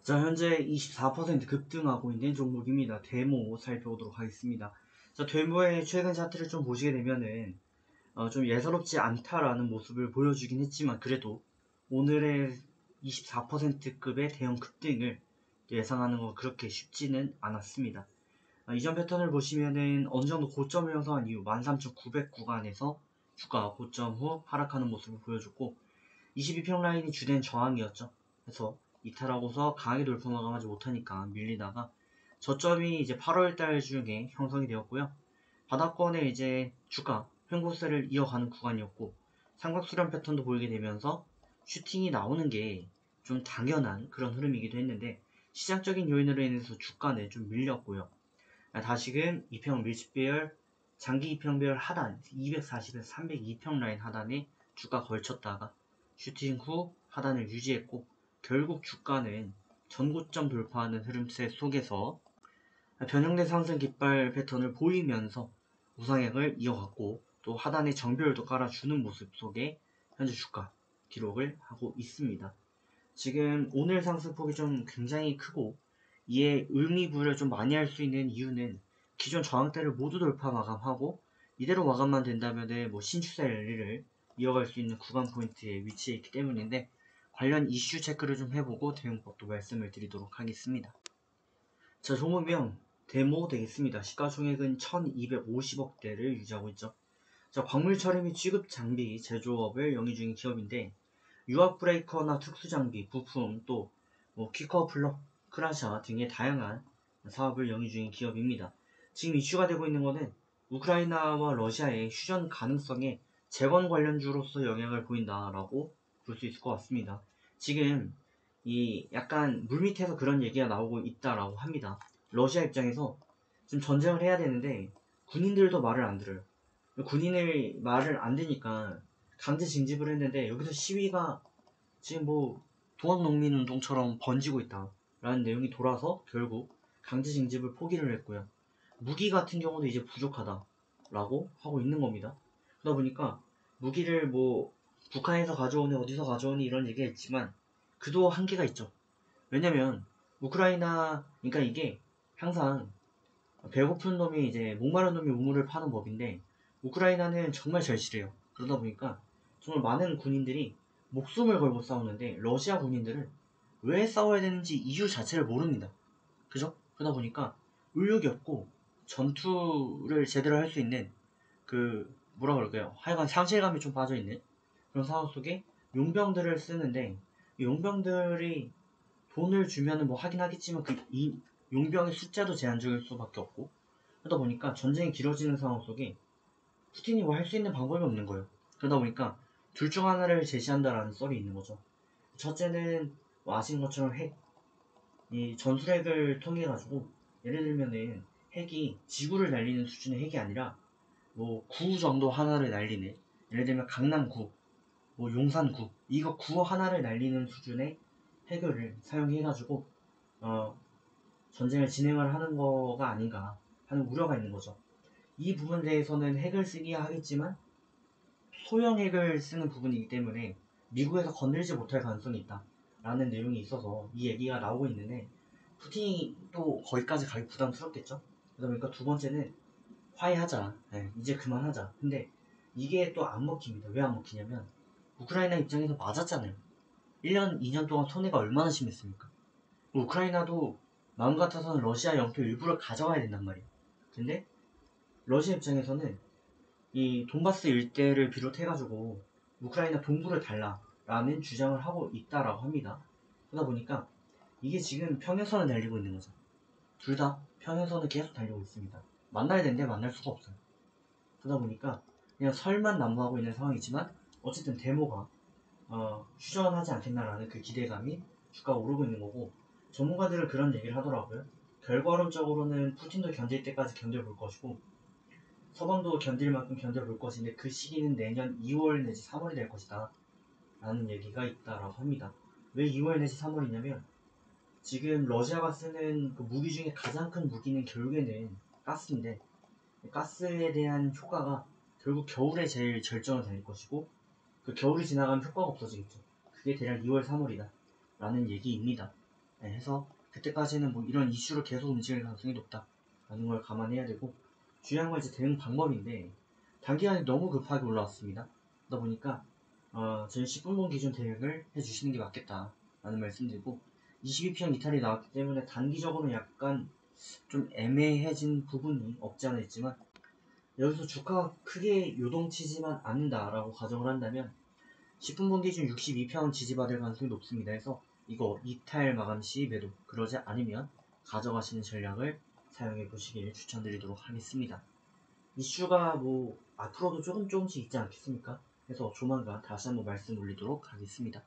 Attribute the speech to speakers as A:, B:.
A: 자, 현재 24% 급등하고 있는 종목입니다. 데모 살펴보도록 하겠습니다. 자, 데모의 최근 차트를 좀 보시게 되면은 좀 예사롭지 않다라는 모습을 보여주긴 했지만, 그래도 오늘의 24%급의 대형 급등을 예상하는 건 그렇게 쉽지는 않았습니다. 이전 패턴을 보시면은 어느 정도 고점을 형성한 이후 13,900 구간에서 주가 고점 후 하락하는 모습을 보여줬고, 22평 라인이 주된 저항이었죠. 그래서 이탈하고서 강하게 돌파 마감하지 못하니까 밀리다가 저점이 이제 8월달 중에 형성이 되었고요. 바닥권에 이제 주가 횡보세를 이어가는 구간이었고, 삼각수렴 패턴도 보이게 되면서 슈팅이 나오는 게 좀 당연한 그런 흐름이기도 했는데, 시장적인 요인으로 인해서 주가는 좀 밀렸고요. 다시금 2평 밀집배열, 장기 2평배열 하단 240에서 302평 라인 하단에 주가 걸쳤다가 슈팅 후 하단을 유지했고, 결국 주가는 전고점 돌파하는 흐름세 속에서 변형된 상승 깃발 패턴을 보이면서 우상향을 이어갔고, 또 하단에 정배열도 깔아주는 모습 속에 현재 주가 기록을 하고 있습니다. 지금 오늘 상승폭이 좀 굉장히 크고, 이에 의미부여를 좀 많이 할 수 있는 이유는 기존 저항대를 모두 돌파 마감하고, 이대로 마감만 된다면 신추세를 이어갈 수 있는 구간 포인트에 위치해 있기 때문인데, 관련 이슈 체크를 좀 해보고 대응법도 말씀을 드리도록 하겠습니다. 자, 종목명 데모 되겠습니다. 시가총액은 1250억대를 유지하고 있죠. 자, 광물 처리 및 취급 장비 제조업을 영위 중인 기업인데, 유압 브레이커나 특수 장비, 부품, 또 퀴커 플럭, 크라샤 등의 다양한 사업을 영위 중인 기업입니다. 지금 이슈가 되고 있는 것은 우크라이나와 러시아의 휴전 가능성에 재건 관련주로서 영향을 보인다라고 볼 수 있을 것 같습니다. 지금 이 약간 물밑에서 그런 얘기가 나오고 있다라고 합니다. 러시아 입장에서 지금 전쟁을 해야 되는데 군인들도 말을 안 들어요. 군인을 말을 안 듣니까 강제 징집을 했는데, 여기서 시위가 지금 동학농민운동처럼 번지고 있다라는 내용이 돌아서 결국 강제 징집을 포기를 했고요. 무기 같은 경우도 이제 부족하다라고 하고 있는 겁니다. 그러다 보니까 무기를 북한에서 가져오니 어디서 가져오니 이런 얘기가 있지만, 그도 한계가 있죠. 왜냐면 그러니까 이게 항상 배고픈 놈이 이제 목마른 놈이 우물을 파는 법인데, 우크라이나는 정말 절실해요. 그러다 보니까 정말 많은 군인들이 목숨을 걸고 싸우는데, 러시아 군인들은 왜 싸워야 되는지 이유 자체를 모릅니다. 그죠? 그러다 보니까 의욕이 없고 전투를 제대로 할 수 있는 뭐라 그럴까요? 하여간 상실감이 좀 빠져있는 그런 상황 속에 용병들을 쓰는데, 이 용병들이 돈을 주면은 하긴 하겠지만 이 용병의 숫자도 제한적일 수밖에 없고, 그러다 보니까 전쟁이 길어지는 상황 속에 푸틴이 할 수 있는 방법이 없는 거예요. 그러다 보니까 둘 중 하나를 제시한다라는 썰이 있는 거죠. 첫째는 아시는 것처럼 이 전술핵을 통해 가지고, 예를 들면은 핵이 지구를 날리는 수준의 핵이 아니라 구 정도 하나를 날리는, 예를 들면 강남구, 용산구, 이거 구 하나를 날리는 수준의 핵을 사용해 가지고 전쟁을 진행을 하는 거가 아닌가 하는 우려가 있는 거죠. 이 부분에 대해서는 핵을 쓰기야 하겠지만 소형 핵을 쓰는 부분이기 때문에 미국에서 건들지 못할 가능성이 있다 라는 내용이 있어서 이 얘기가 나오고 있는데, 푸틴이 또 거기까지 가기 부담스럽겠죠. 그러다 보니까 두 번째는 화해하자, 이제 그만하자. 근데 이게 또 안 먹힙니다. 왜 안 먹히냐면 우크라이나 입장에서 맞았잖아요. 1년 2년 동안 손해가 얼마나 심했습니까. 우크라이나도 마음 같아서는 러시아 영토 일부를 가져가야 된단 말이에요. 근데 러시아 입장에서는 이 돈바스 일대를 비롯해가지고 우크라이나 동부를 달라라는 주장을 하고 있다라고 합니다. 그러다 보니까 이게 지금 평행선을 달리고 있는 거죠. 둘 다 평행선을 계속 달리고 있습니다. 만나야 되는데 만날 수가 없어요. 그러다 보니까 그냥 설만 난무하고 있는 상황이지만, 어쨌든 데모가 휴전하지 않겠나라는 그 기대감이 주가가 오르고 있는 거고, 전문가들은 그런 얘기를 하더라고요. 결과론적으로는 푸틴도 견딜 때까지 견뎌볼 것이고, 서방도 견딜 만큼 견뎌볼 것인데, 그 시기는 내년 2월 내지 3월이 될 것이다 라는 얘기가 있다라고 합니다. 왜 2월 내지 3월이냐면, 지금 러시아가 쓰는 그 무기 중에 가장 큰 무기는 결국에는 가스인데, 가스에 대한 효과가 결국 겨울에 제일 절정을 달릴 것이고, 그 겨울이 지나가면 효과가 없어지겠죠. 그게 대략 2월 3월이다 라는 얘기입니다. 해서 그때까지는 뭐 이런 이슈로 계속 움직일 가능성이 높다라는 걸 감안해야 되고, 중요한 건 이제 대응 방법인데 단기간에 너무 급하게 올라왔습니다. 그러다 보니까 저희 10분봉 기준 대응을 해주시는 게 맞겠다라는 말씀드리고, 22평 이탈이 나왔기 때문에 단기적으로는 약간 좀 애매해진 부분이 없지 않아 있지만, 여기서 주가가 크게 요동치지만 않는다라고 가정을 한다면 10분봉 기준 62평은 지지받을 가능성이 높습니다. 그래서 이거 이탈 마감 시 매도, 그러지 않으면 가져가시는 전략을 사용해 보시길 추천드리도록 하겠습니다. 이슈가 뭐 앞으로도 조금씩 있지 않겠습니까? 그래서 조만간 다시 한번 말씀 올리도록 하겠습니다.